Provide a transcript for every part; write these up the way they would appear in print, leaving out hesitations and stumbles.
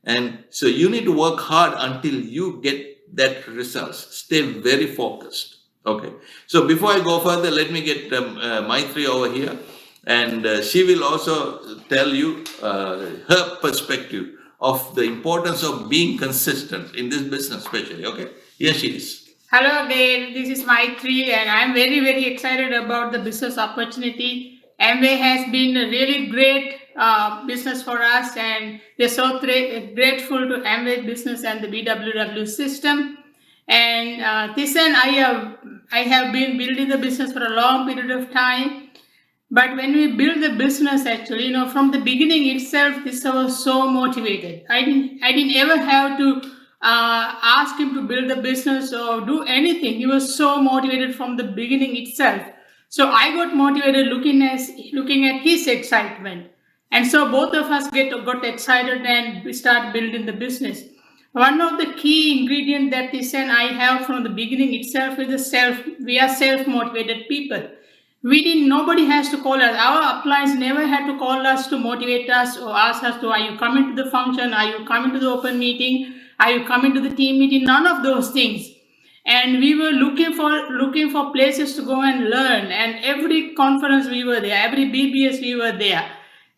And so you need to work hard until you get that results. Stay very focused. Okay. So before I go further, let me get Maitri over here, and she will also tell you her perspective of the importance of being consistent in this business, especially. Okay. Here she is. Hello again, this is Maitri, and I'm very, very excited about the business opportunity. Amway has been a really great business for us, and we're so grateful to Amway business and the BWW system. And Thyssen, I have been building the business for a long period of time. But when we build the business, actually, from the beginning itself, this was so motivated. I didn't ever have to ask him to build the business or do anything. He was so motivated from the beginning itself. So I got motivated looking at his excitement, and so both of us got excited and we start building the business. One of the key ingredients that this and I have from the beginning itself is the self. We are self-motivated people. Nobody has to call us. Our appliance never had to call us to motivate us or ask us to, are you coming to the function? Are you coming to the open meeting? Are you coming to the team meeting? None of those things. And we were looking for places to go and learn. And every conference we were there, every BBS we were there,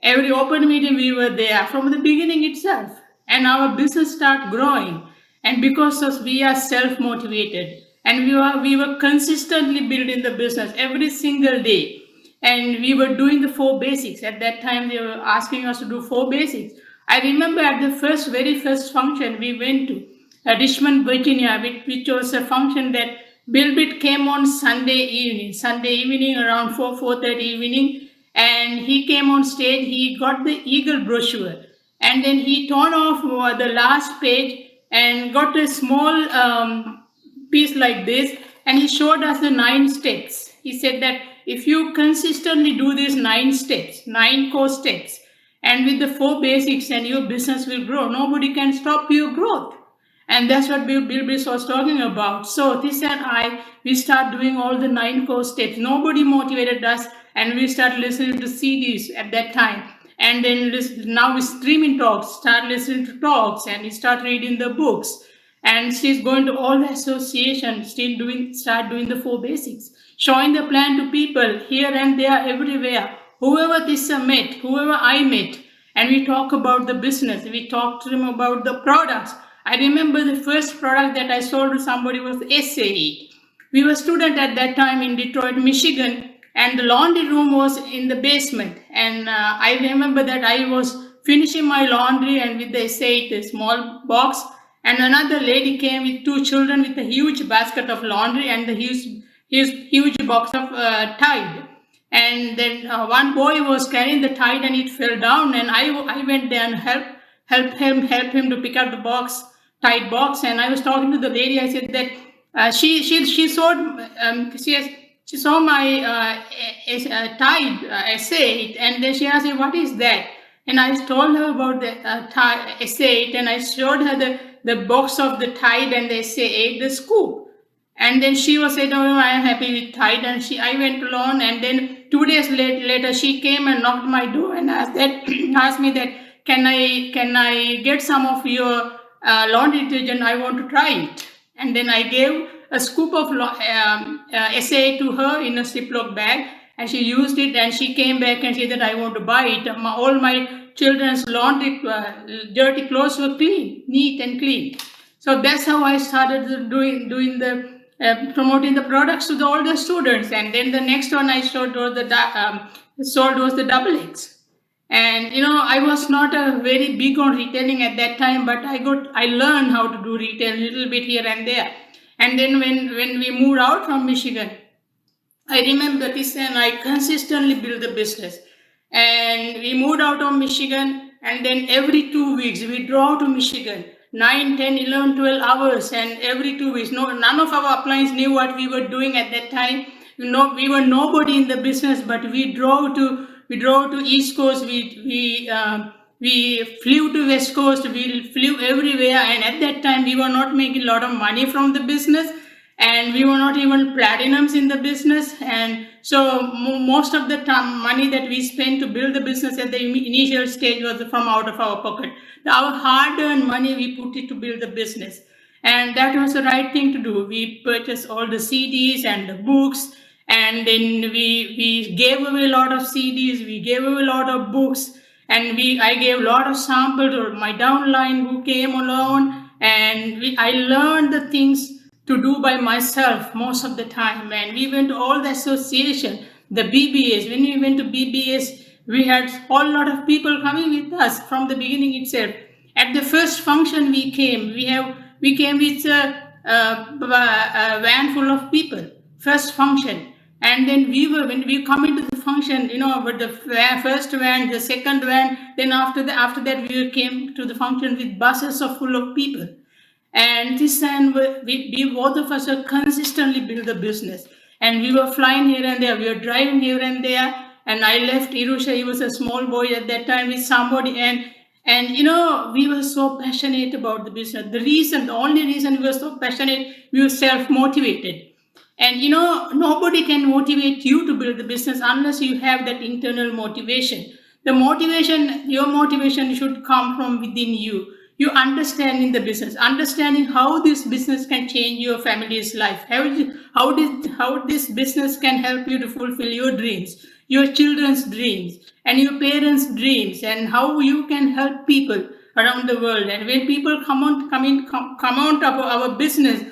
every open meeting we were there from the beginning itself. And our business started growing. And because we are self-motivated, and we were consistently building the business every single day, and we were doing the four basics. At that time they were asking us to do four basics. I remember at the very first function we went to Richmond, Virginia, which was a function that Bill Bitt came on Sunday evening around 4:30 evening, and he came on stage. He got the Eagle brochure, and then he torn off the last page and got a small piece like this, and he showed us the 9 steps. He said that if you consistently do these 9 steps, 9 core steps, and with the four basics, and your business will grow. Nobody can stop your growth. And that's what Bill Biss was talking about. So this and we start doing all the 9 core steps. Nobody motivated us, and we start listening to CDs at that time. And then now we streaming talks, start listening to talks, and we start reading the books. And she's going to all the associations, start doing the four basics, showing the plan to people here and there, everywhere. Whoever I met, and we talk about the business. We talk to them about the products. I remember the first product that I sold to somebody was SA8. We were students at that time in Detroit, Michigan, and the laundry room was in the basement. And I remember that I was finishing my laundry, and with the SA8, a small box, and another lady came with 2 children with a huge basket of laundry and the huge box of Tide. And then one boy was carrying the Tide, and it fell down, and I went there and help him to pick up the Tide box. And I was talking to the lady. I said that she saw my Tide essay, and then she asked me, what is that? And I told her about the essay, and I showed her the box of the Tide and the essay, the scoop. And then she was saying, "Oh, I am happy with Tide." And I went alone. And then 2 days later, she came and knocked my door and asked me that, can I get some of your laundry detergent? I want to try it. And then I gave a scoop of essay to her in a Ziploc bag, and she used it. And she came back and said that I want to buy it. All my children's laundry, dirty clothes were clean, neat and clean. So that's how I started doing the promoting the products to all the students. And then the next one I sold was the double X. And I was not a very big on retailing at that time, but I learned how to do retail a little bit here and there. And then when we moved out from Michigan, I remember this, and I consistently built the business. And we moved out of Michigan, and then every 2 weeks we drove to Michigan. 9, 10, 11, 12 hours, and every 2 weeks. None of our appliance knew what we were doing at that time. We were nobody in the business, but we drove to East Coast. We flew to West Coast. We flew everywhere, and at that time we were not making a lot of money from the business. and we were not even platinums in the business. And so most of the time money that we spent to build the business at the initial stage was from out of our pocket. Our hard-earned money, we put it to build the business, and that was the right thing to do. We purchased all the CDs and the books, and then we gave away a lot of CDs, we gave away a lot of books, and I gave a lot of samples to my downline who came along, and I learned the things to do by myself most of the time. And we went to all the association, the BBS. When we went to BBS, we had a whole lot of people coming with us from the beginning itself. At the first function we came with a van full of people. First function, and then when we come into the function, with the first van, the second van, then after that we came to the function with buses of full of people. And this time we both of us are consistently build the business, and we were flying here and there, we were driving here and there. And I left Irusha, he was a small boy at that time, with somebody, and we were so passionate about the business. The only reason we were so passionate, we were self-motivated. And nobody can motivate you to build the business unless you have that internal motivation. Your motivation should come from within you. You understanding the business, understanding how this business can change your family's life, how this business can help you to fulfill your dreams, your children's dreams, and your parents' dreams, and how you can help people around the world. And when people come out of our business,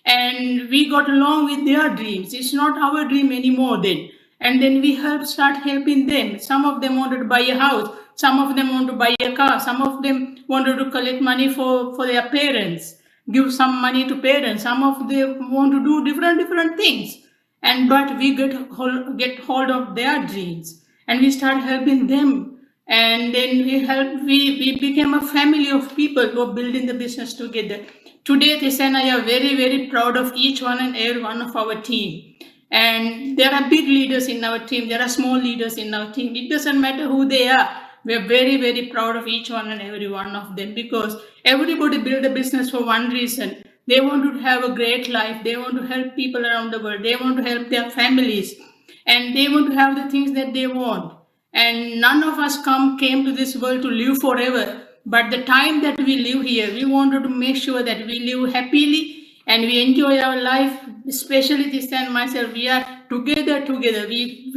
and we got along with their dreams, it's not our dream anymore then. And then we start helping them. Some of them wanted to buy a house, some of them want to buy a car, some of them wanted to collect money for their parents, give some money to parents, some of them want to do different things. But we get hold of their dreams, and we start helping them. And then we became a family of people who are building the business together. Today, Tessa and I are very, very proud of each one and every one of our team. And there are big leaders in our team, there are small leaders in our team. It doesn't matter who they are. We are very, very proud of each one and every one of them, because everybody build a business for one reason. They want to have a great life. They want to help people around the world. They want to help their families, and they want to have the things that they want. And none of us came to this world to live forever. But the time that we live here, we wanted to make sure that we live happily and we enjoy our life. Especially this and myself, we are together. We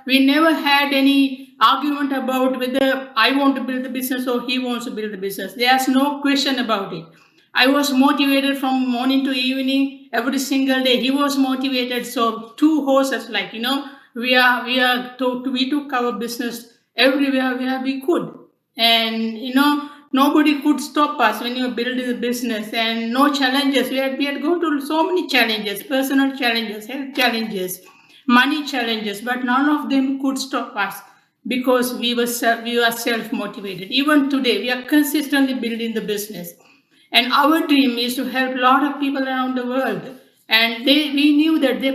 never had any argument about whether I want to build the business or he wants to build the business. There's no question about it. I was motivated from morning to evening, every single day. He was motivated. So two horses, we took our business everywhere where we could. And nobody could stop us when you were building the business. And no challenges. We had gone through so many challenges, personal challenges, health challenges, money challenges, but none of them could stop us, because we were self-motivated. Even today, we are consistently building the business. And our dream is to help a lot of people around the world. And we knew that they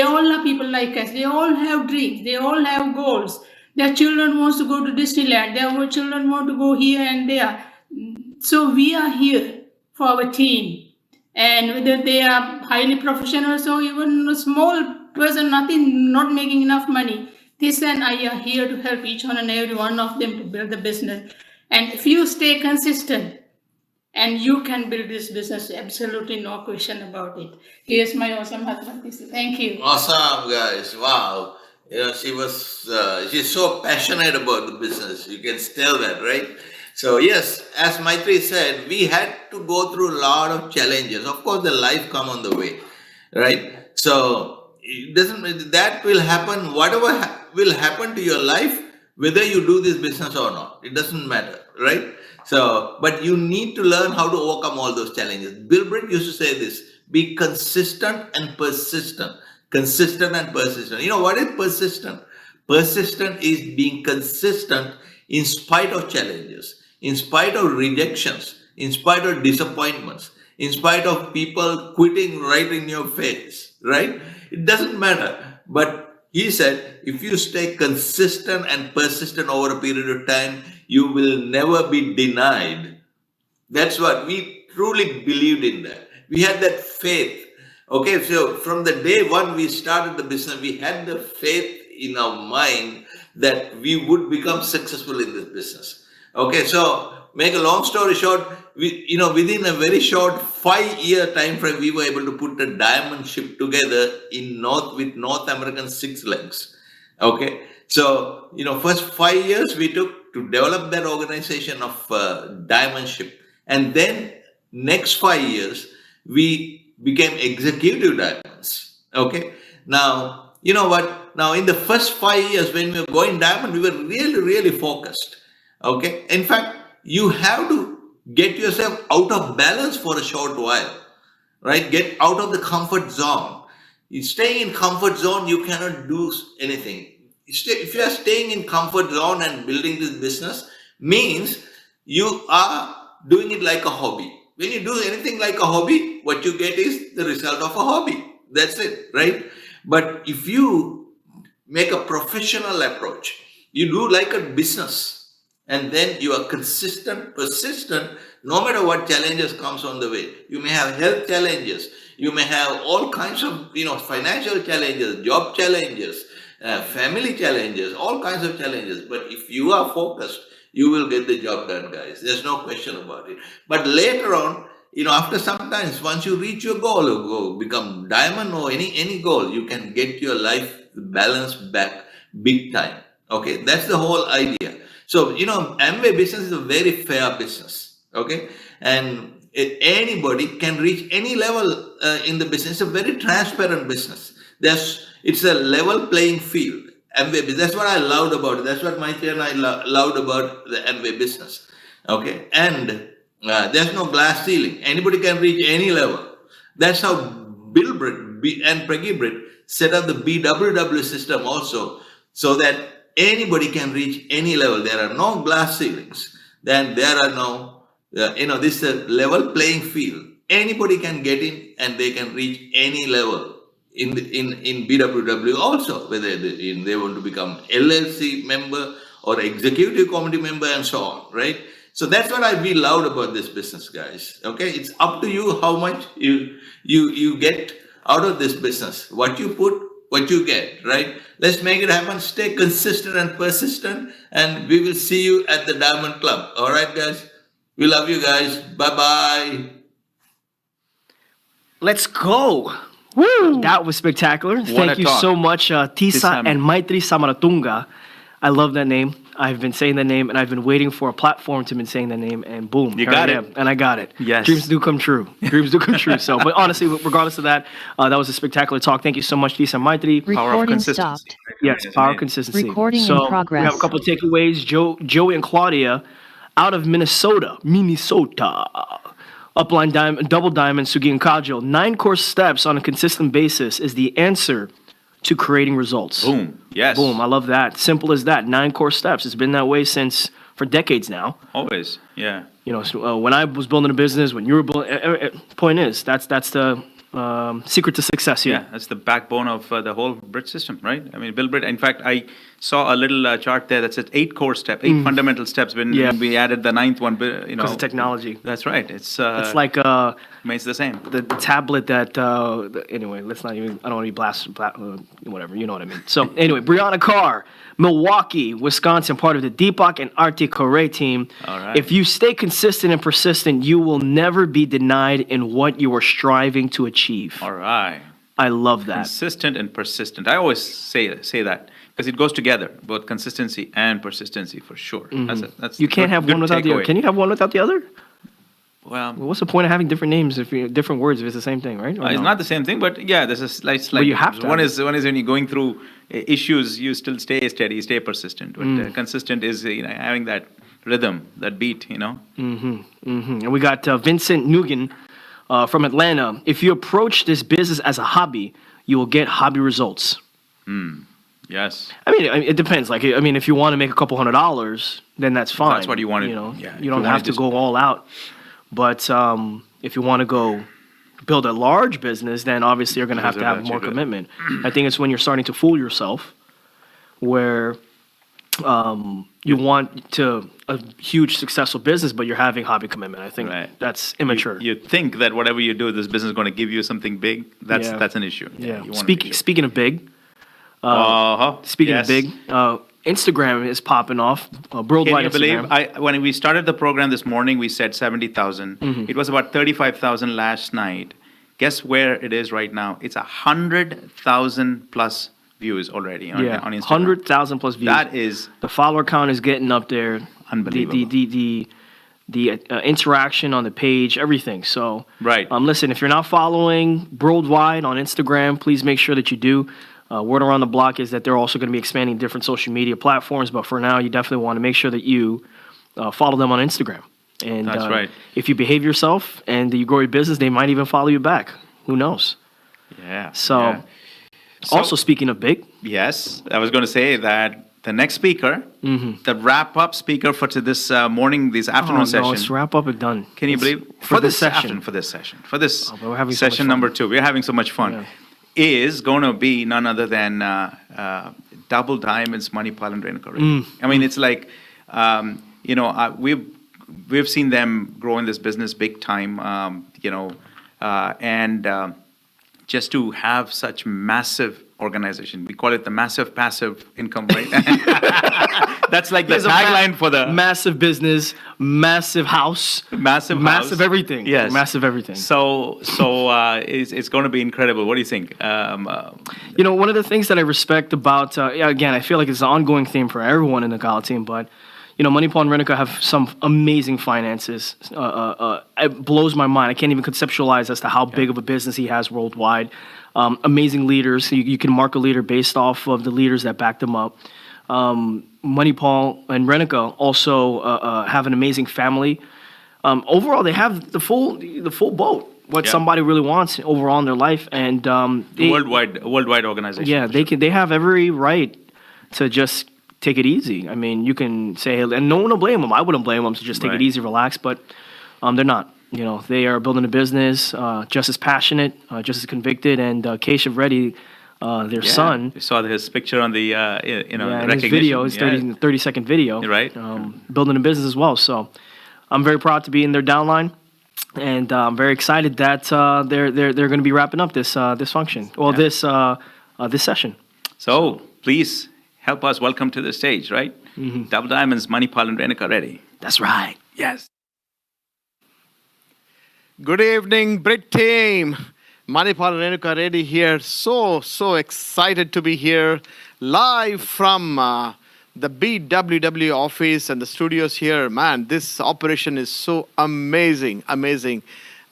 all are people like us. They all have dreams. They all have goals. Their children wants to go to Disneyland. Their children want to go here and there. So we are here for our team. And whether they are highly professionals or even a small person, not making enough money, this and I are here to help each one and every one of them to build the business. And if you stay consistent, and you can build this business, absolutely no question about it. Here's my awesome husband. Thank you. Awesome, guys. Wow. She's so passionate about the business. You can tell that, right? So yes, as Maitri said, we had to go through a lot of challenges. Of course, the life come on the way, right? So that will happen. Whatever will happen to your life, whether you do this business or not, it doesn't matter, right? So, but you need to learn how to overcome all those challenges. Bill Britt used to say this: be consistent and persistent. Consistent and persistent. You know what is persistent? Persistent is being consistent in spite of challenges, in spite of rejections, in spite of disappointments, in spite of people quitting right in your face, right? It doesn't matter. But he said, if you stay consistent and persistent over a period of time, you will never be denied. That's what we truly believed in that. We had that faith. Okay, so from the day one we started the business, we had the faith in our mind that we would become successful in this business. Okay, so make a long story short, within a very short 5-year time frame, we were able to put a diamond ship together with North American 6 legs. Okay, so first 5 years we took to develop that organization of diamond ship, and then next 5 years we became executive diamonds. Okay, now you know what? Now in the first 5 years when we were going diamond, we were really, really focused. Okay, in fact, you have to get yourself out of balance for a short while, right? Get out of the comfort zone. You stay in comfort zone, you cannot do anything. If you are staying in comfort zone and building this business, means you are doing it like a hobby. When you do anything like a hobby, what you get is the result of a hobby. That's it, right? But if you make a professional approach, you do like a business, and then you are consistent, persistent, no matter what challenges comes on the way. You may have health challenges, you may have all kinds of financial challenges, job challenges, family challenges, all kinds of challenges. But if you are focused, you will get the job done, guys. There's no question about it. But later on, after some time, once you reach your goal, or go become diamond or any goal, you can get your life balance back big time. Okay, that's the whole idea. So, Amway business is a very fair business. Okay, and anybody can reach any level in the business. It's a very transparent business. It's a level playing field. Amway business. That's what I loved about it. That's what Maitri and I loved about the Amway business. Okay, and there's no glass ceiling. Anybody can reach any level. That's how Bill Britt and Peggy Britt set up the BWW system also, so that anybody can reach any level. There are no glass ceilings. Then there are no, this is a level playing field. Anybody can get in and they can reach any level in BWW also, whether they want to become LLC member or executive committee member and so on, right? So that's what we loved about this business, guys. Okay, it's up to you how much you get out of this business. What you put, what you get, right? Let's make it happen. Stay consistent and persistent, and we will see you at the Diamond Club. All right, guys? We love you guys. Bye-bye. Let's go. Woo! That was spectacular. Thank you so much, Tisa and Maitri Samaratunga. I love that name. I've been saying that name, and I've been waiting for a platform to been saying that name, and boom, you got it. And I got it. Yes. Dreams do come true. Dreams do come true. So, but honestly, regardless of that, that was a spectacular talk. Thank you so much, Tisa and Maitri. Recording stopped. Yes, power of consistency. Recording so in progress. We have a couple of takeaways. Joey and Claudia out of Minnesota. Upline diamond, double diamond, Sugi and Kajal. 9 core steps on a consistent basis is the answer to creating results. Boom. Yes. Boom. I love that. Simple as that. 9 core steps. It's been that way for decades now. Always. Yeah. So, when I was building a business, when you were building, point is, that's the secret to success here. Yeah, that's the backbone of the whole Brit system, right? I mean, Bill Britt. In fact, I saw a little chart there that said 8 core steps, 8 fundamental steps. When we added the 9th one, because of technology. That's right. It's like it's the same. The tablet that anyway. Let's not even. I don't want to be blast whatever. You know what I mean. So anyway, Brianna Carr, Milwaukee, Wisconsin, part of the Deepak and Arti Correa team. All right. If you stay consistent and persistent, you will never be denied in what you are striving to achieve. All right. I love that. Consistent and persistent. I always say that because it goes together, both consistency and persistency for sure. Mm-hmm. That's you can't have one without the other. Can you have one without the other? Well, what's the point of having different names different words if it's the same thing, right? It's not the same thing, but yeah, there's a slight. But you have to. One is when you're going through issues, you still stay steady, stay persistent. But consistent is having that rhythm, that beat. And we got Vincent Nugan from Atlanta. If you approach this business as a hobby, you will get hobby results. Yes. I mean, it depends. Like, I mean, if you want to make a couple $100, then that's fine. That's what you want to do. Yeah, you don't have to go all out. But if you want to go build a large business, then obviously you're going to have more commitment. I think it's when you're starting to fool yourself, where you want to a huge successful business, but you're having hobby commitment. I think Right. that's immature. You think that whatever you do, this business is going to give you something big. That's Yeah. that's an issue. Yeah. You wanna make sure. Speaking of big, Yes. of big, Instagram is popping off. Can Worldwide you believe? Instagram. When we started the program this morning, we said 70,000. Mm-hmm. It was about 35,000 last night. Guess where it is right now? It's 100,000 plus views already on Instagram. 100,000 plus views. That is The follower count is getting up there. Unbelievable. The interaction on the page, everything. So, Right. Listen, if you're not following Worldwide on Instagram, please make sure that you do. Word around the block is that they're also going to be expanding different social media platforms, but for now, you definitely want to make sure that you follow them on Instagram. And That's right. if you behave yourself and you grow your business, they might even follow you back. Who knows? yeah. So, yeah. So- also speaking of big, Yes, I was going to say that the next speaker, the wrap-up speaker for this morning, this afternoon Mm-hmm. No, it's session. wrap up and done. Can you It's believe? for this session? For this session. For this but we're having so much session fun. number 2. We're having so much fun. Yeah. Is going to be none other than Double Diamonds, Manipal and Renuka. Mm. I mean, it's like, we've seen them grow in this business big time, and just to have such massive organization, we call it the massive passive income, right? That's like the There's a tagline for the massive business, massive house, massive massive house. everything. Yes. Massive everything. So it's going to be incredible. What do you think? One of the things that I respect about, again, I feel like it's an ongoing theme for everyone in the Gala team, but, Manipal and Renuka have some amazing finances. It blows my mind. I can't even conceptualize as to how big of a business he has worldwide. Amazing leaders. You can mark a leader based off of the leaders that back them up. Manipal and Renuka also have an amazing family. Overall, they have the full boat. What Yeah. somebody really wants overall in their life, and Worldwide organization. yeah, for they sure. can. They have every right to just take it easy. I mean, you can say, and no one will blame them. I wouldn't blame them to just take Right. it easy, relax. But they're not. They are building a business, just as passionate, just as convicted, and Keshav Reddy, their son. You saw his picture on the Yeah, in his recognition. video, his Yeah. 30-second video. You're right. Building a business as well. So I'm very proud to be in their downline, and I'm very excited that they're going to be wrapping up this function. Well, Yeah. this session. So please help us welcome to the stage, right? Double Diamonds, Manipal and Renuka ready. That's right. Yes. Good evening, Brit team. Manipal and Renuka Reddy here. So excited to be here live from the BWW office and the studios here. Man, this operation is so amazing. I mean,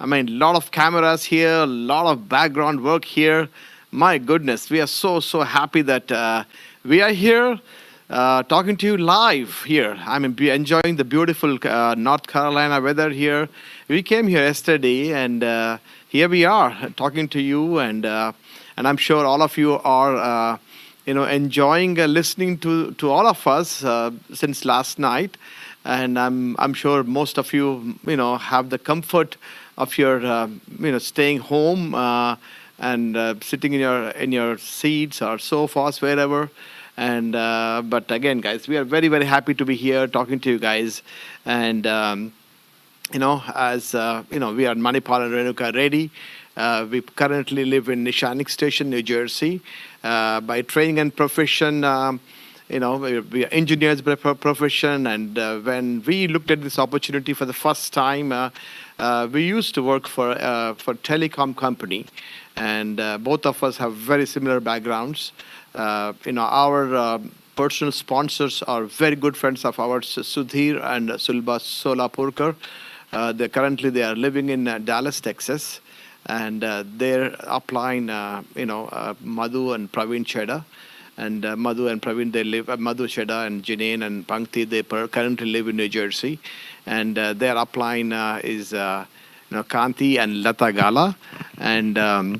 a lot of cameras here, a lot of background work here. My goodness, we are so happy that we are here. Talking to you live here. I mean, enjoying the beautiful North Carolina weather here. We came here yesterday, and here we are talking to you, and I'm sure all of you are, enjoying listening to all of us since last night, and I'm sure most of you, have the comfort of your, staying home and sitting in your seats or sofas, wherever. And but again, guys, we are very happy to be here talking to you guys. And as we are Manipal and Renuka Reddy. We currently live in Nishanik Station, New Jersey. By training and profession, we are engineers by profession. And when we looked at this opportunity for the first time, we used to work for telecom company, and both of us have very similar backgrounds. Our personal sponsors are very good friends of ours, Sudhir and Sulba Solapurkar. They are living in Dallas, Texas, and they're applying, Madhu and Praveen Cheda. And Madhu and Praveen, they live, Madhu Cheda and Janine and Pankti, they currently live in New Jersey. And their applying is, Kanti and Lata Gala. And I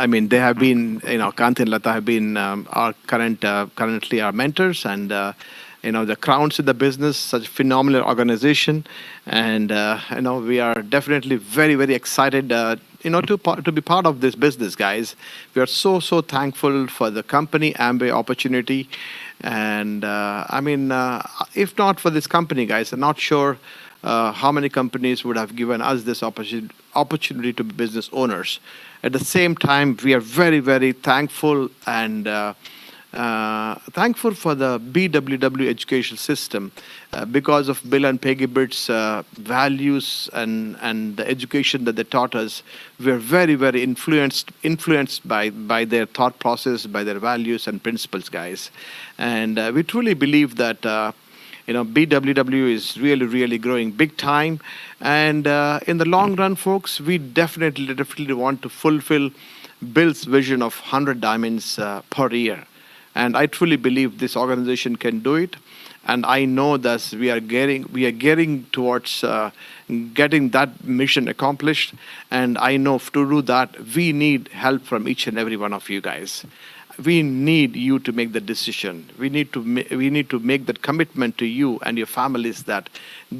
mean, they have been, Kanti and Lata have been our currently our mentors, and the crowns in the business, such a phenomenal organization. And, we are definitely very, very excited, to be part of this business, guys. We are so, so thankful for the company, Amway opportunity. And, if not for this company, guys, I'm not sure how many companies would have given us this opportunity to be business owners. At the same time, we are very, very thankful and thankful for the BWW education system because of Bill and Peggy Britt's values and the education that they taught us. We are very, very influenced by their thought process, by their values and principles, guys. And we truly believe that BWW is really, really growing big time. And in the long run, folks, we definitely want to fulfill Bill's vision of 100 diamonds per year. And I truly believe this organization can do it. And I know that we are getting towards getting that mission accomplished. And I know to do that, we need help from each and every one of you guys. We need you to make the decision. We need to make that commitment to you and your families that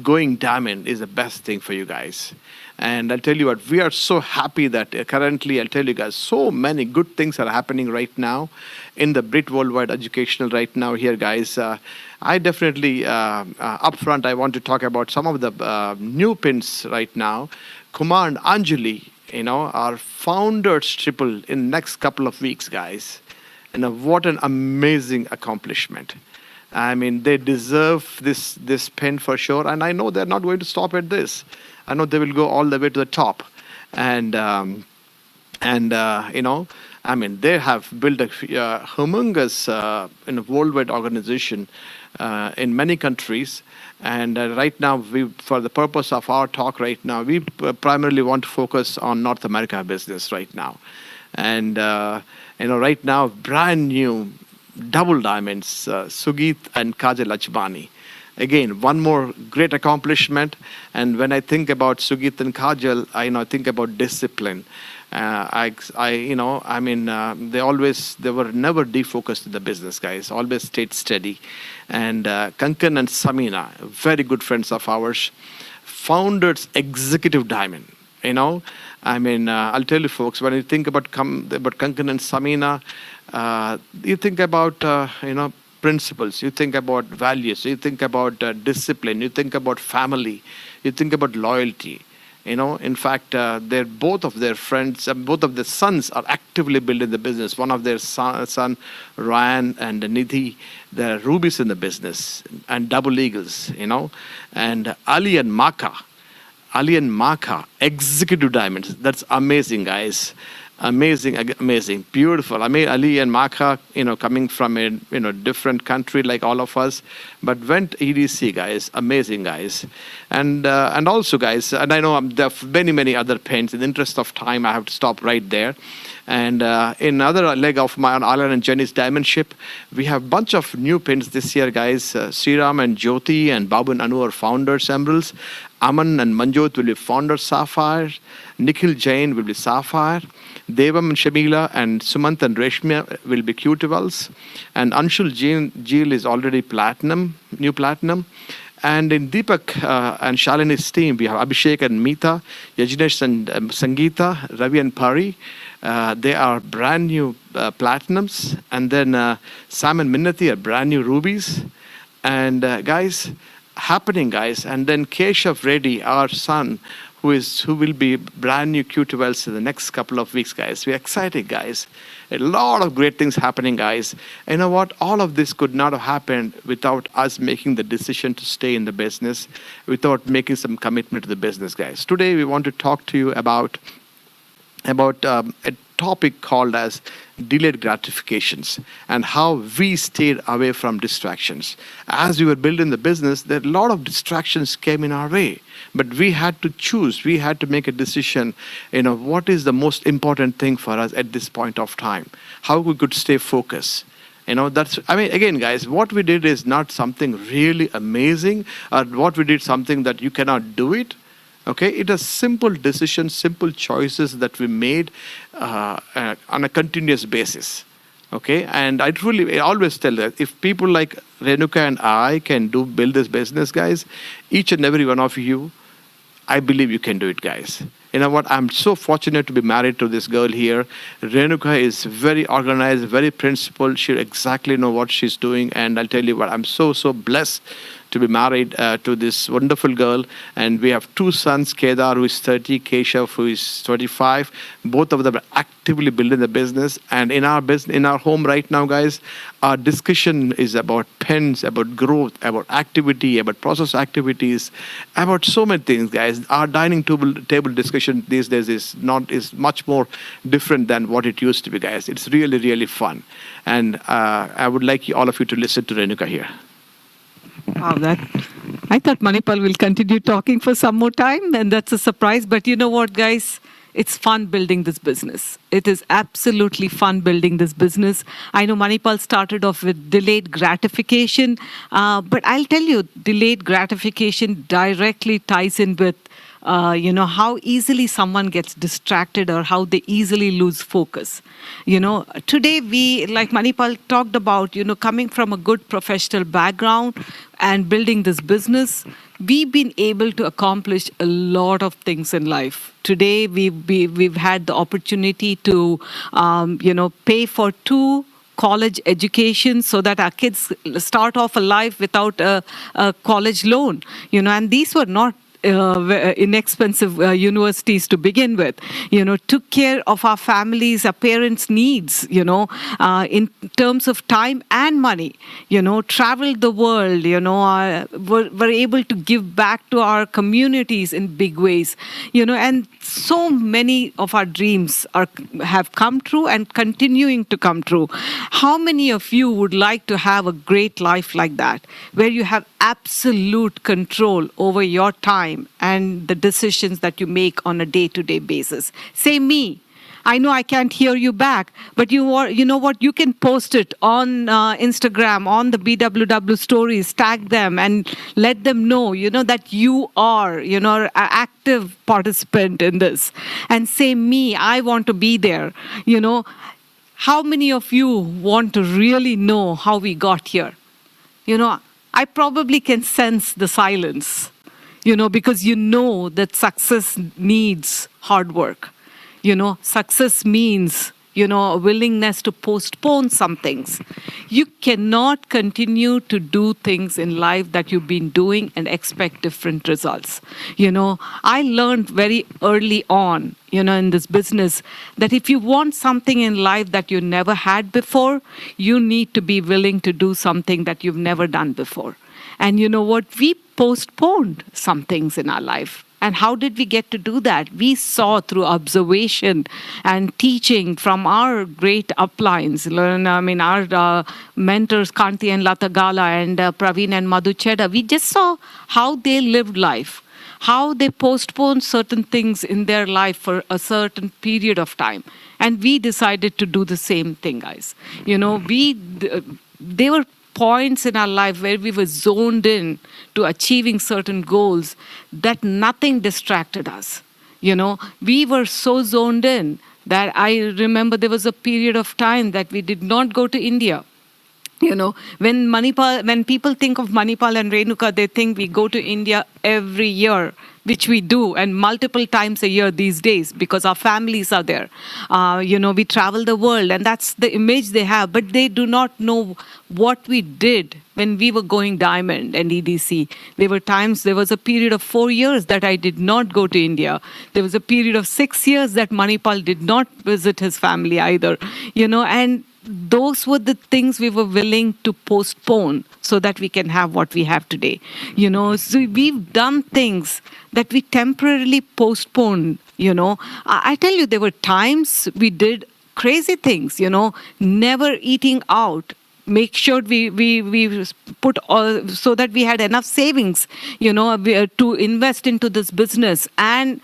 going diamond is the best thing for you guys. And I'll tell you what, we are so happy that currently, I'll tell you guys, so many good things are happening right now in the Brit Worldwide Educational right now here, guys. I definitely, upfront, I want to talk about some of the new pins right now. Kumar and Anjali, are founders triple in next couple of weeks, guys. And what an amazing accomplishment. I mean, they deserve this pin for sure. And I know they're not going to stop at this. I know they will go all the way to the top. And they have built a humongous worldwide organization in many countries. And right now, for the purpose of our talk right now, we primarily want to focus on North America business right now. And right now, brand new double diamonds, Sugit and Kajal Lachbani. Again, one more great accomplishment. And when I think about Sugit and Kajal, I think about discipline. They were never defocused in the business, guys. Always stayed steady. And Kankan and Samina, very good friends of ours, founders executive diamond. I'll tell you folks, when you think about Kankan and Samina, you think about, principles, you think about values, you think about discipline, you think about family, you think about loyalty. In fact, both of their friends, both of their sons are actively building the business. One of their son, Ryan and Nidhi, they're rubies in the business and double eagles, and Ali and Maka, executive diamonds. That's amazing, guys. Amazing, beautiful. Ali and Maka, coming from a different country like all of us, but went EDC, guys. Amazing, guys. And also, guys, and I know there are many other pins. In the interest of time, I have to stop right there. And in another leg of my Alan and Jenny's diamond ship, we have a bunch of new pins this year, guys. Sriram and Jyoti and Babu and Anu are founders emeralds. Aman and Manjot will be founders sapphire. Nikhil Jain will be sapphire. Devam and Shamila and Sumant and Reshmi will be Q12s. And Anshul Jeel is already new platinum. And in Deepak and Shalini's team, we have Abhishek and Meeta, Yajnesh and Sangeeta, Ravi and Pari. They are brand new platinums. And then Sam and Minnati are brand new rubies. And guys, and then Keshav Reddy, our son, who will be brand new Q12s in the next couple of weeks, guys. We're excited, guys. A lot of great things happening, guys. And you know what? All of this could not have happened without us making the decision to stay in the business, without making some commitment to the business, guys. Today, we want to talk to you about a topic called as delayed gratifications and how we stayed away from distractions. As we were building the business, there a lot of distractions came in our way, but we had to choose. We had to make a decision, what is the most important thing for us at this point of time, how we could stay focused. Again, guys, what we did is not something really amazing, or what we did something that you cannot do it. Okay, it is simple decisions, simple choices that we made on a continuous basis. Okay, and I always tell that if people like Renuka and I can build this business, guys, each and every one of you, I believe you can do it, guys. You know what? I'm so fortunate to be married to this girl here. Renuka is very organized, very principled. She exactly know what she's doing, and I'll tell you what, I'm so blessed to be married to this wonderful girl. And we have two sons, Kedar, who is 30, Keshav, who is 25. Both of them are actively building the business. And in our home right now, guys, our discussion is about pens, about growth, about activity, about process activities, about so many things, guys. Our dining table discussion these days is much more different than what it used to be, guys. It's really, really fun. And I would like all of you to listen to Renuka here. Wow, I thought Manipal will continue talking for some more time, and that's a surprise. But you know what, guys? It's fun building this business. It is absolutely fun building this business. I know Manipal started off with delayed gratification, but I'll tell you, delayed gratification directly ties in with how easily someone gets distracted or how they easily lose focus. Today we, like Manipal talked about, coming from a good professional background and building this business, we've been able to accomplish a lot of things in life. Today we've had the opportunity to, pay for 2 college education so that our kids start off a life without a college loan. And these were not inexpensive universities to begin with, took care of our families, our parents' needs, in terms of time and money, traveled the world, were able to give back to our communities in big ways, and so many of our dreams have come true and continuing to come true. How many of you would like to have a great life like that, where you have absolute control over your time and the decisions that you make on a day-to-day basis? Say me. I know I can't hear you back, but you know what? You can post it on Instagram, on the BWW stories, tag them and let them know, that you are, an active participant in this. And say me, I want to be there. How many of you want to really know how we got here? I probably can sense the silence, because that success needs hard work. Success means, a willingness to postpone some things. You cannot continue to do things in life that you've been doing and expect different results. I learned very early on, in this business, that if you want something in life that you never had before, you need to be willing to do something that you've never done before. And you know what? We postponed some things in our life. And how did we get to do that? We saw through observation and teaching from our great uplines. Our mentors, Kanti and Latagala and Praveen and Madhu Chedda, we just saw how they lived life, how they postponed certain things in their life for a certain period of time. And we decided to do the same thing, guys. They were points in our life where we were zoned in to achieving certain goals that nothing distracted us. We were so zoned in that I remember there was a period of time that we did not go to India. When people think of Manipal and Renuka, they think we go to India every year, which we do, and multiple times a year these days because our families are there. We travel the world, and that's the image they have, but they do not know what we did when we were going Diamond and EDC. There was a period of 4 years that I did not go to India. There was a period of 6 years that Manipal did not visit his family either, and those were the things we were willing to postpone so that we can have what we have today. So we've done things that we temporarily postponed. I tell you, there were times we did crazy things, never eating out. Make sure we put all, so that we had enough savings, to invest into this business and,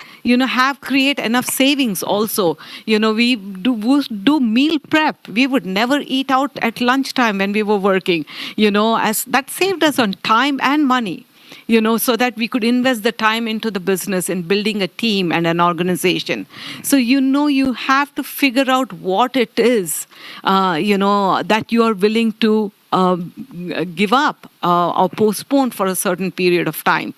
create enough savings also. We do meal prep. We would never eat out at lunchtime when we were working, as that saved us on time and money. so that we could invest the time into the business in building a team and an organization. So, you have to figure out what it is, that you are willing to give up or postpone for a certain period of time.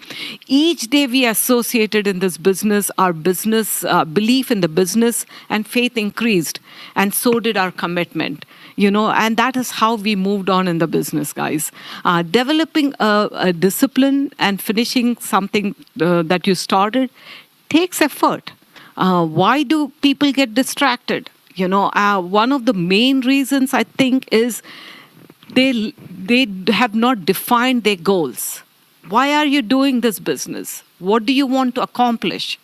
Each day we associated in this business, our business belief in the business and faith increased, and so did our commitment. And that is how we moved on in the business, guys. Developing a discipline and finishing something that you started takes effort. Why do people get distracted? One of the main reasons, I think, is they have not defined their goals. Why are you doing this business? What do you want to accomplish?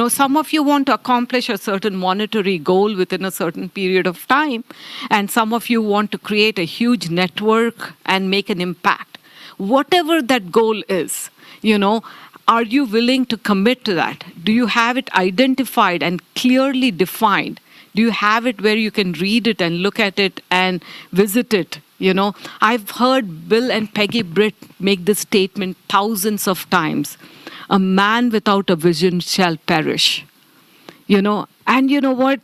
Some of you want to accomplish a certain monetary goal within a certain period of time, and some of you want to create a huge network and make an impact. Whatever that goal is, are you willing to commit to that? Do you have it identified and clearly defined? Do you have it where you can read it and look at it and visit it? I've heard Bill and Peggy Britt make this statement thousands of times. A man without a vision shall perish. And you know what?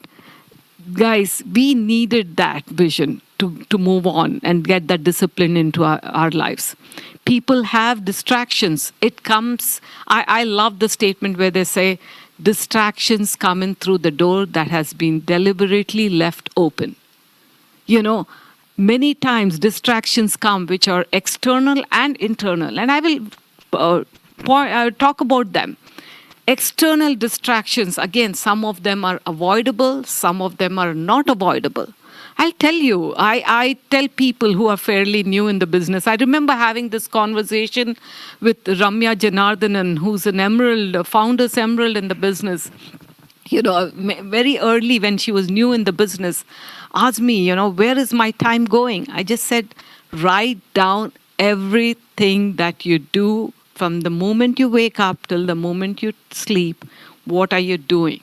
Guys, we needed that vision to move on and get that discipline into our lives. People have distractions. It comes, I love the statement where they say, distractions come in through the door that has been deliberately left open. Many times distractions come which are external and internal, and I will talk about them. External distractions, again, some of them are avoidable, some of them are not avoidable. I'll tell you, I tell people who are fairly new in the business. I remember having this conversation with Ramya Janardhanan, who's an Emerald, founder's Emerald in the business. Very early when she was new in the business, asked me, where is my time going? I just said, write down everything that you do from the moment you wake up till the moment you sleep. What are you doing?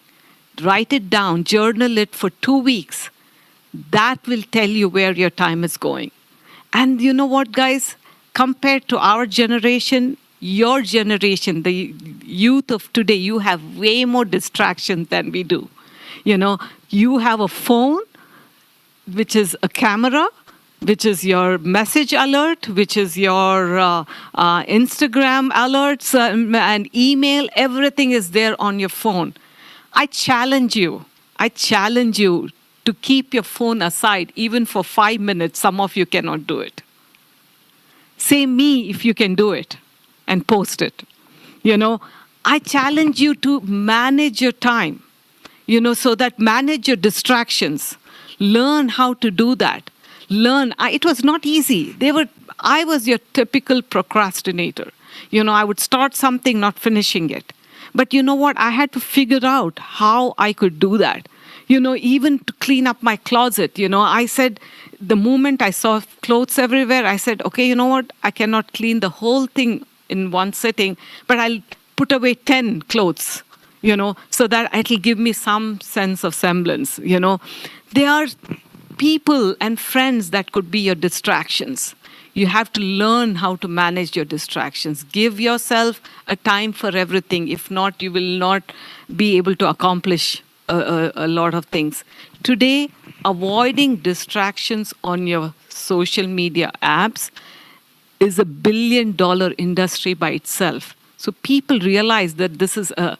Write it down, journal it for 2 weeks. That will tell you where your time is going. And you know what, guys? Compared to our generation, your generation, the youth of today, you have way more distractions than we do. You have a phone, which is a camera, which is your message alert, which is your Instagram alerts and email. Everything is there on your phone. I challenge you to keep your phone aside even for 5 minutes. Some of you cannot do it. Say me if you can do it and post it. I challenge you to manage your time, so that manage your distractions. Learn how to do that. It was not easy. I was your typical procrastinator. I would start something, not finishing it. But you know what? I had to figure out how I could do that. Even to clean up my closet, I said, the moment I saw clothes everywhere, I said, okay, you know what? I cannot clean the whole thing in one sitting, but I'll put away 10 clothes, so that it'll give me some sense of semblance, There are people and friends that could be your distractions. You have to learn how to manage your distractions. Give yourself a time for everything. If not, you will not be able to accomplish a lot of things. Today, avoiding distractions on your social media apps is $1 billion industry by itself. So people realize that this is a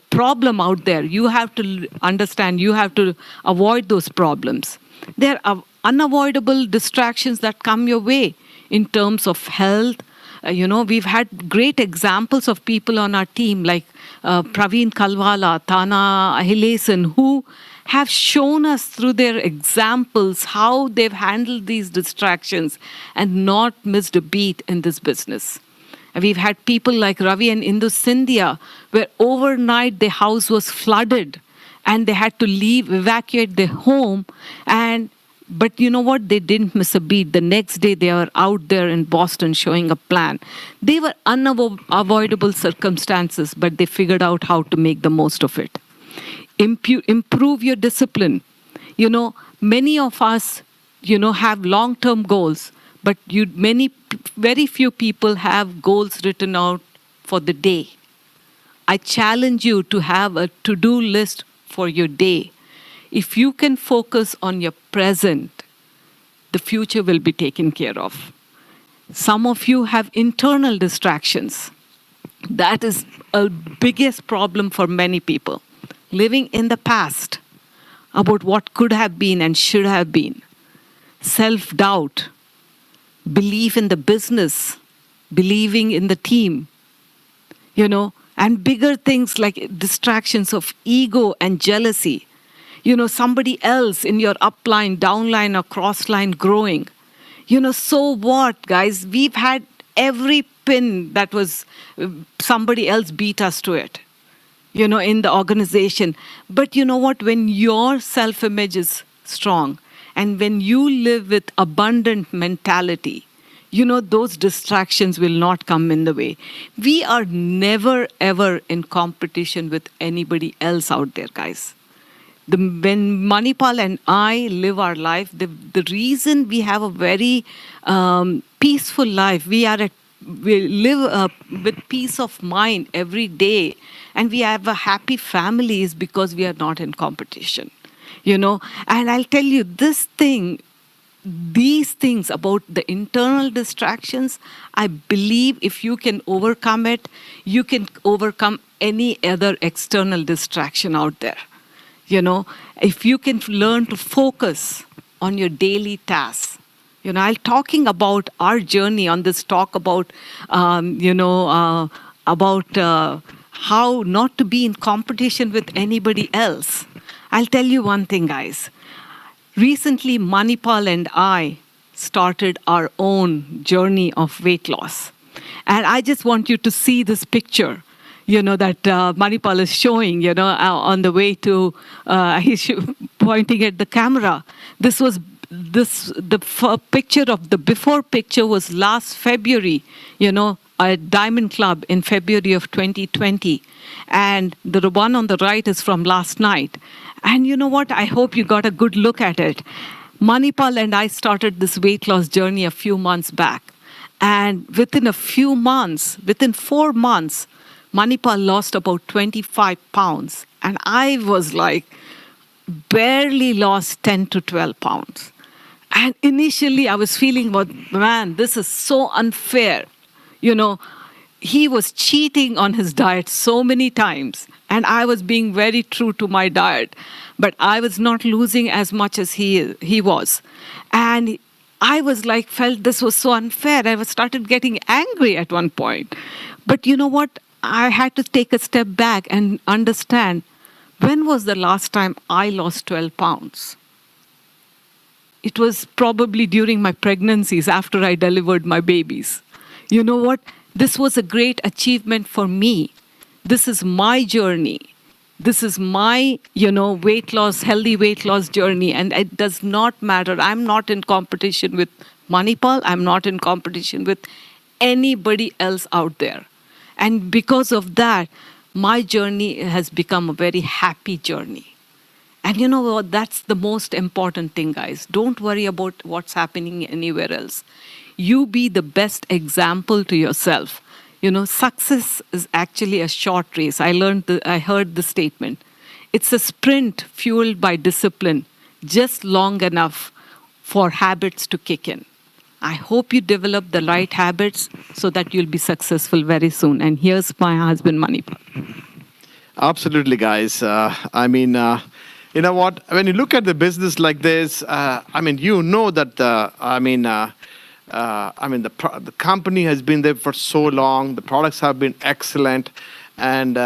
problem out there. You have to understand, you have to avoid those problems. There are unavoidable distractions that come your way in terms of health. We've had great examples of people on our team like Praveen Kalwala, Tana Ahilesan, who have shown us through their examples how they've handled these distractions and not missed a beat in this business. And we've had people like Ravi and Indu Scindia, where overnight their house was flooded and they had to evacuate their home. But you know what? They didn't miss a beat. The next day, they were out there in Boston showing a plan. They were unavoidable circumstances, but they figured out how to make the most of it. Improve your discipline. Many of us, have long-term goals, but very few people have goals written out for the day. I challenge you to have a to-do list for your day. If you can focus on your present, the future will be taken care of. Some of you have internal distractions. That is a biggest problem for many people. Living in the past about what could have been and should have been. Self-doubt, belief in the business, believing in the team, and bigger things like distractions of ego and jealousy. Somebody else in your upline, downline, or crossline growing. So what, guys? We've had every pin that was somebody else beat us to it, in the organization. But you know what? When your self-image is strong and when you live with abundant mentality, those distractions will not come in the way. We are never, ever in competition with anybody else out there, guys. When Manipal and I live our life, the reason we have a very peaceful life, we live with peace of mind every day, and we have a happy family is because we are not in competition. And I'll tell you these things about the internal distractions, I believe if you can overcome it, you can overcome any other external distraction out there. If you can learn to focus on your daily tasks. I'm talking about our journey on this talk about, how not to be in competition with anybody else. I'll tell you one thing, guys. Recently, Manipal and I started our own journey of weight loss. And I just want you to see this picture, that Manipal is showing, on the way to, he's pointing at the camera. The picture of the before picture was last February, at Diamond Club in February of 2020. And the one on the right is from last night. And you know what? I hope you got a good look at it. Manipal and I started this weight loss journey a few months back. And within 4 months, Manipal lost about 25 pounds. And I was like, barely lost 10 to 12 pounds. And initially I was feeling, man, this is so unfair. He was cheating on his diet so many times. And I was being very true to my diet. But I was not losing as much as he was. And I was felt this was so unfair. I started getting angry at one point. But you know what? I had to take a step back and understand, when was the last time I lost 12 pounds? It was probably during my pregnancies after I delivered my babies. You know what? This was a great achievement for me. This is my journey. This is my, weight loss, healthy weight loss journey. And it does not matter. I'm not in competition with Manipal. I'm not in competition with anybody else out there. And because of that, my journey has become a very happy journey. And you know what? That's the most important thing, guys. Don't worry about what's happening anywhere else. You be the best example to yourself. Success is actually a short race. I heard the statement. It's a sprint fueled by discipline, just long enough for habits to kick in. I hope you develop the right habits so that you'll be successful very soon. And here's my husband, Manipal. Absolutely, guys. You know what? When you look at the business like this, that the company has been there for so long. The products have been excellent, and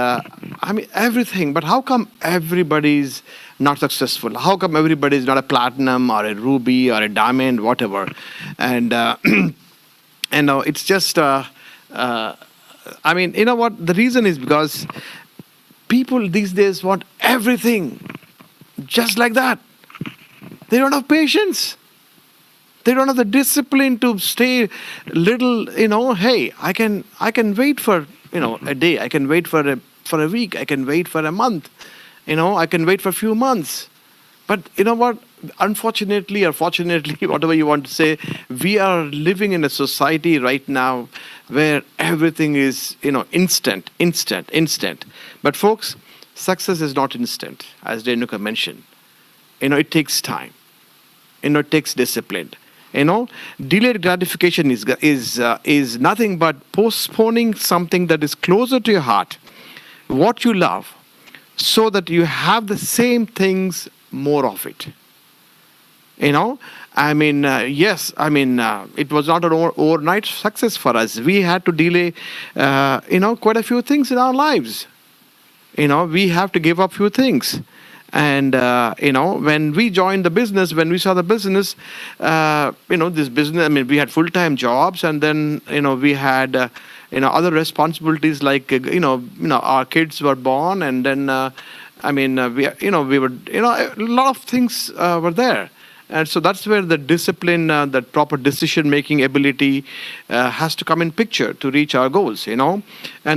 everything. But how come everybody's not successful? How come everybody's not a platinum or a ruby or a diamond, whatever? And it's just. You know what? The reason is because people these days want everything just like that. They don't have patience. They don't have the discipline to stay little, hey, I can wait for, a day. I can wait for a week. I can wait for a month. I can wait for a few months. But you know what? unfortunately or fortunately, whatever you want to say, we are living in a society right now where everything is, instant, instant, instant. But folks, success is not instant, as Renuka mentioned. It takes time. It takes discipline. Delayed gratification is nothing but postponing something that is closer to your heart, what you love, so that you have the same things, more of it. Yes, it was not an overnight success for us. We had to delay, quite a few things in our lives. We have to give up few things. And, when we joined the business, when we saw the business, this business, we had full-time jobs, and then, we had, other responsibilities like, our kids were born, and then, we were, a lot of things were there. And so that's where the discipline, that proper decision-making ability has to come in picture to reach our goals, And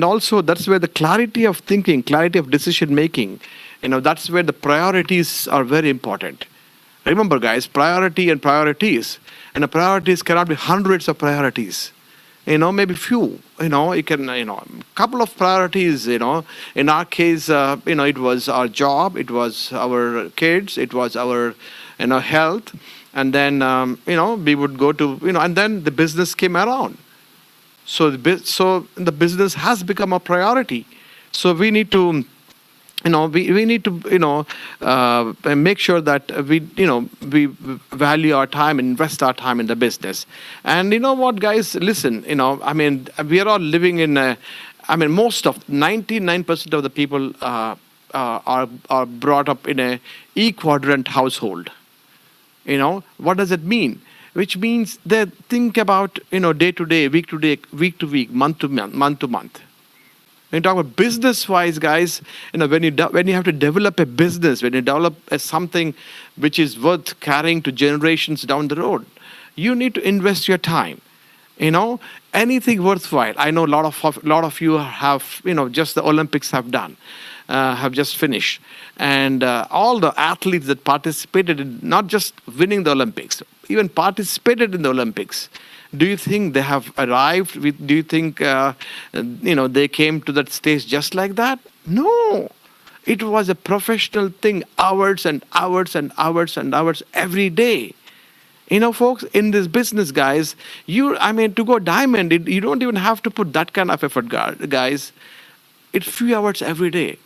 also that's where the clarity of thinking, clarity of decision-making, that's where the priorities are very important. Remember, guys, priority and priorities. And the priorities cannot be hundreds of priorities. Maybe few. You can, couple of priorities, In our case, it was our job, it was our kids, it was our, health. And then, we would go to, and then the business came around. So the business has become a priority. So we need to, we need to, make sure that we value our time and invest our time in the business. And you know what, guys, listen, we are all living in most of 99% of the people are brought up in a E-quadrant household. What does it mean? Which means they think about, day to day, week to week, month to month. When you talk about business-wise, guys, when you have to develop a business, when you develop something which is worth carrying to generations down the road, you need to invest your time. Anything worthwhile. I know a lot of you have, just the Olympics have just finished, and all the athletes that participated in not just winning the Olympics, even participated in the Olympics. Do you think they have arrived? Do you think, they came to that stage just like that? No. It was a professional thing, hours and hours and hours and hours every day. Folks, in this business, guys, to go diamond, you don't even have to put that kind of effort, guys. It's few hours every day.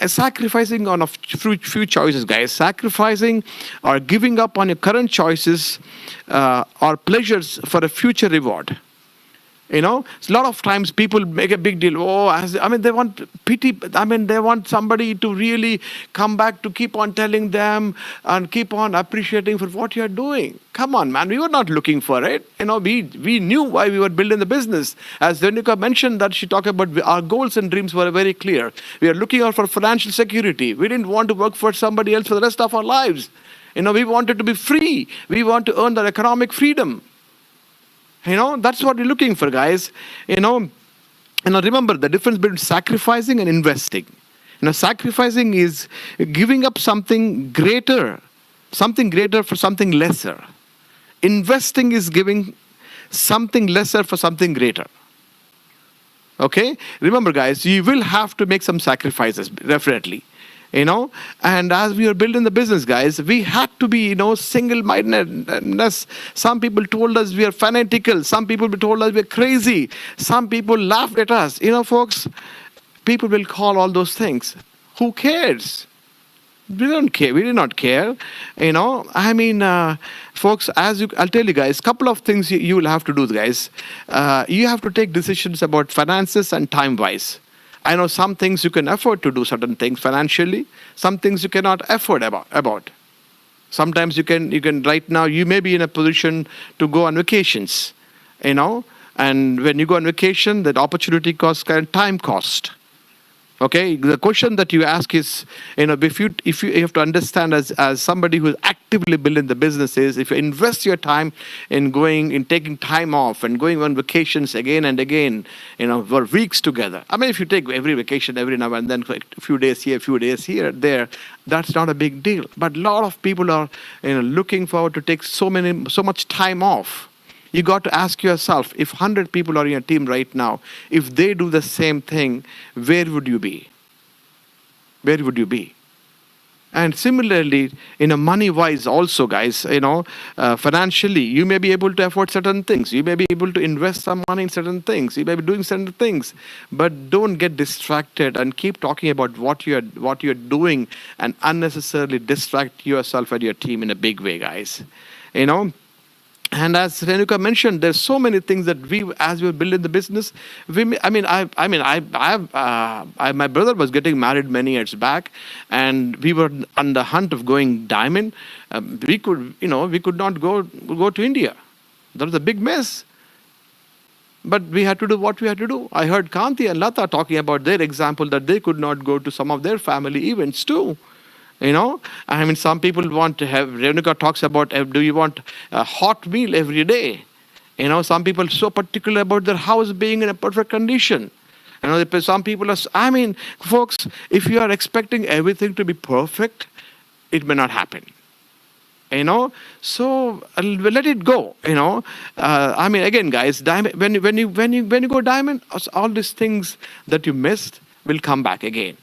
Sacrificing on a few choices, guys. Sacrificing or giving up on your current choices or pleasures for a future reward. A lot of times people make a big deal. They want pity. They want somebody to really come back to keep on telling them and keep on appreciating for what you're doing. Come on, man. We were not looking for it. We knew why we were building the business. As Renuka mentioned that she talked about our goals and dreams were very clear. We are looking out for financial security. We didn't want to work for somebody else for the rest of our lives. We wanted to be free. We want to earn that economic freedom. That's what we're looking for, guys. Remember the difference between sacrificing and investing. Sacrificing is giving up something greater for something lesser. Investing is giving something lesser for something greater. Okay? Remember, guys, you will have to make some sacrifices, definitely. And as we were building the business, guys, we had to be, single-mindedness. Some people told us we are fanatical. Some people told us we're crazy. Some people laughed at us. Folks, people will call all those things. Who cares? We don't care. We did not care. Folks, I'll tell you guys, couple of things you will have to do, guys. You have to take decisions about finances and time-wise. I know some things you can afford to do certain things financially. Some things you cannot afford about. Sometimes you can right now, you may be in a position to go on vacations, And when you go on vacation, that opportunity cost and time cost. Okay, the question that you ask is, if you have to understand as somebody who is actively building the business is, if you invest your time in taking time off and going on vacations again and again, for weeks together. I mean, if you take every vacation every now and then, for a few days here, a few days here, there, that's not a big deal. But a lot of people are, looking forward to take so much time off. You got to ask yourself, if 100 people are in your team right now, if they do the same thing, where would you be? Where would you be? And similarly, money-wise also, guys, financially, you may be able to afford certain things. You may be able to invest some money in certain things. You may be doing certain things. But don't get distracted and keep talking about what you're doing and unnecessarily distract yourself and your team in a big way, guys. And as Renuka mentioned, there's so many things that as we build in the business, my brother was getting married many years back, and we were on the hunt of going diamond. We could not go to India. That was a big mess. But we had to do what we had to do. I heard Kanti and Lata talking about their example that they could not go to some of their family events too. Some people want to have, Renuka talks about, do you want a hot meal every day? Some people are so particular about their house being in a perfect condition. Some people are, folks, if you are expecting everything to be perfect, it may not happen. So let it go. Again, guys, diamond, when you go diamond, all these things that you missed will come back again.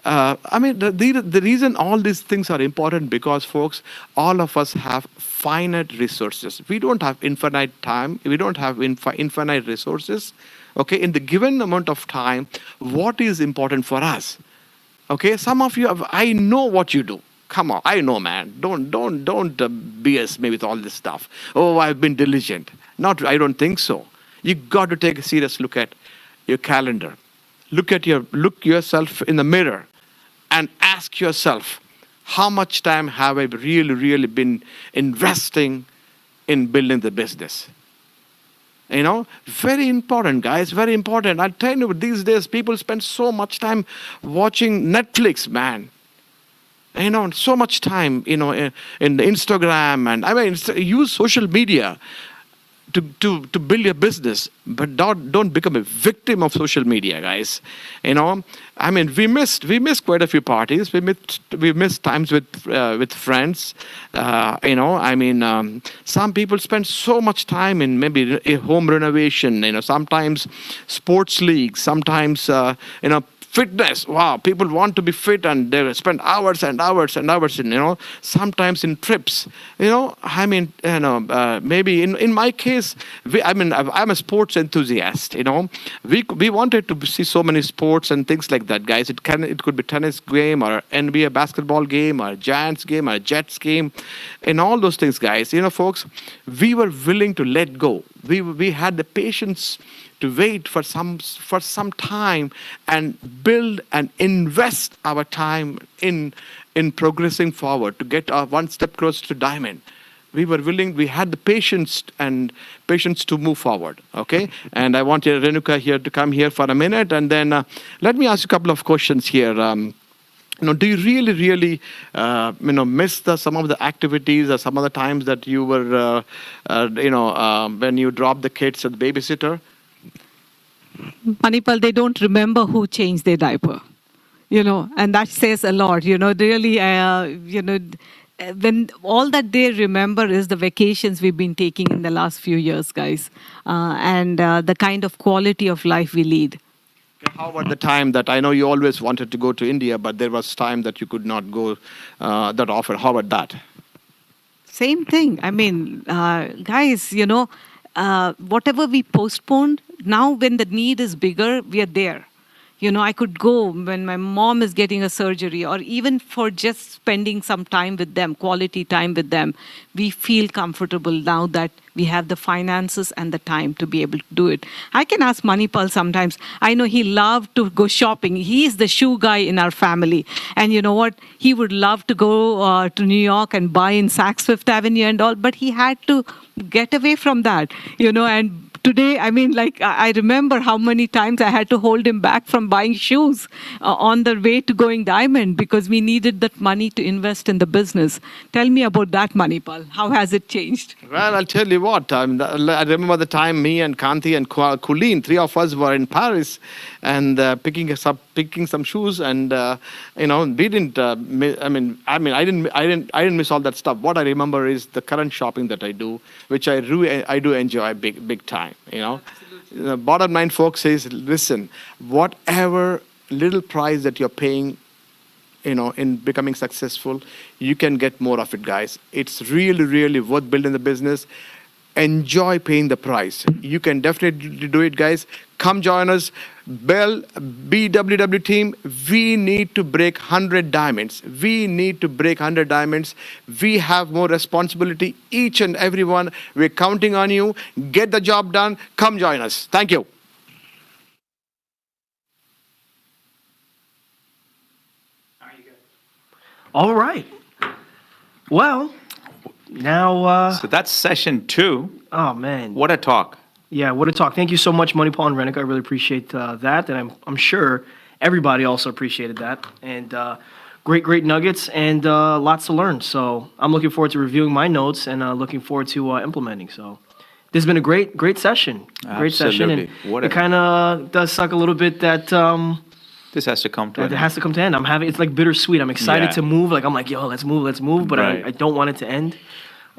The reason all these things are important because, folks, all of us have finite resources. We don't have infinite time. We don't have infinite resources. Okay, in the given amount of time, what is important for us? Okay, some of you I know what you do. Come on, I know, man. Don't BS me with all this stuff. Oh, I've been diligent. I don't think so. You got to take a serious look at your calendar. Look yourself in the mirror and ask yourself, how much time have I really been investing in building the business? Very important, guys, very important. I tell you, these days people spend so much time watching Netflix, man. So much time, in Instagram, and use social media to build your business, but don't become a victim of social media, guys. We missed quite a few parties. We missed times with friends. Some people spend so much time in maybe a home renovation. Sometimes sports leagues. Sometimes fitness. Wow, people want to be fit and they spend hours and hours and hours in, sometimes in trips. Maybe in my case, I'm a sports enthusiast. We wanted to see so many sports and things like that, guys. It could be tennis game or NBA basketball game or Giants game or Jets game, and all those things, guys. Folks, we were willing to let go. We had the patience to wait for some time and build and invest our time in progressing forward to get one step closer to diamond. We were willing, we had the patience to move forward, okay? And I want Renuka here to come here for a minute, and then let me ask you a couple of questions here. Do you really miss some of the activities or some of the times that you were, when you dropped the kids at the babysitter? Manipal, they don't remember who changed their diaper, and that says a lot, really, when all that they remember is the vacations we've been taking in the last few years, guys, and the kind of quality of life we lead. How about the time that I know you always wanted to go to India, but there was time that you could not go that often? How about that? Same thing. Guys, whatever we postponed, now when the need is bigger, we are there. I could go when my mom is getting a surgery, or even for just spending some time with them, quality time with them. We feel comfortable now that we have the finances and the time to be able to do it. I can ask Manipal sometimes. I know he loved to go shopping. He is the shoe guy in our family. And you know what? He would love to go to New York and buy in Saks Fifth Avenue and all, but he had to get away from that, and today, I mean, like, I remember how many times I had to hold him back from buying shoes on the way to going diamond because we needed that money to invest in the business. Tell me about that, Manipal. How has it changed? Well, I'll tell you what. I remember the time me and Kanti and Kulin, three of us were in Paris and picking some shoes, and we didn't. I didn't miss all that stuff. What I remember is the current shopping that I do, which I do enjoy big time. The bottom line, folks, is listen. Whatever little price that you're paying, in becoming successful, you can get more of it, guys. It's really, really worth building the business. Enjoy paying the price. You can definitely do it, guys. Come join us. BWW team, we need to break 100 diamonds. We need to break 100 diamonds. We have more responsibility, each and every one. We're counting on you. Get the job done. Come join us. Thank you. All right. Well, now. So that's session 2. Oh man. What a talk. Yeah, what a talk. Thank you so much, Manipal and Renika. I really appreciate that, and I'm sure everybody also appreciated that. And great nuggets and lots to learn. So I'm looking forward to reviewing my notes and looking forward to implementing. So this has been a great session. Great session, and it kind of does suck a little bit that. This has to come to an end. It has to come to an end. It's like bittersweet. I'm excited to move. Like I'm like, yo, let's move. But right. I don't want it to end.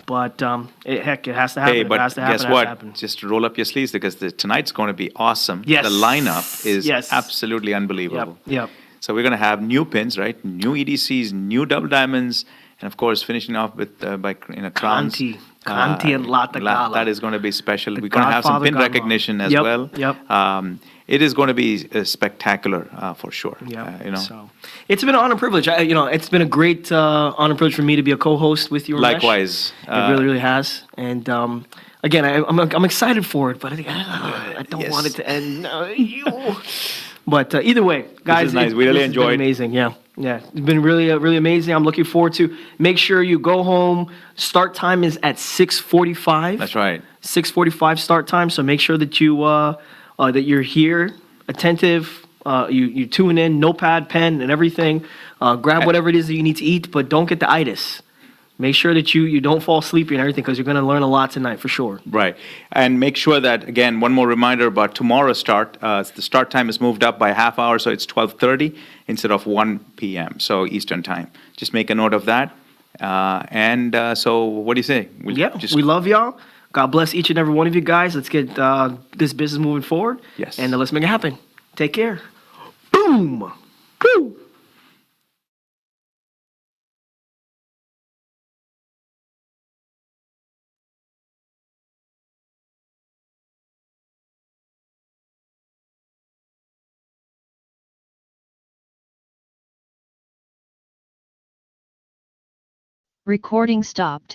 But it has to happen. Hey, but it has to happen. guess what? Just roll up your sleeves because tonight's going to be awesome. Yes. The lineup is absolutely unbelievable. Yep. So we're going to have new pins, right? New EDCs, new double diamonds, and of course finishing off with crowns. Kanti and Lata Gala. That is going to be special. We're going to have some pin recognition as well. Yep. It is going to be spectacular for sure. Yeah. So it's been an honor and privilege. It's been a great honor and privilege for me to be a co-host with you. Likewise. It really has. And again, I'm excited for it, but I don't want it to end. No, you. But either way, guys, this is nice. We really enjoyed. It's been amazing. Yeah. It's been really amazing. I'm looking forward to. Make sure you go home. Start time is at 6:45. That's right. 6:45 start time. So make sure that you're here, attentive. You tune in, notepad, pen, and everything. Grab whatever it is that you need to eat, but don't get the itis. Make sure that you don't fall sleepy and everything because you're going to learn a lot tonight for sure. Right. And make sure that, again, one more reminder about tomorrow's start. The start time is moved up by a half hour, so it's 12:30 instead of 1 p.m., so Eastern time. Just make a note of that. So what do you say? We love y'all. God bless each and every one of you guys. Let's get this business moving forward. Yes. And let's make it happen. Take care. Boom. Woo. Recording stopped.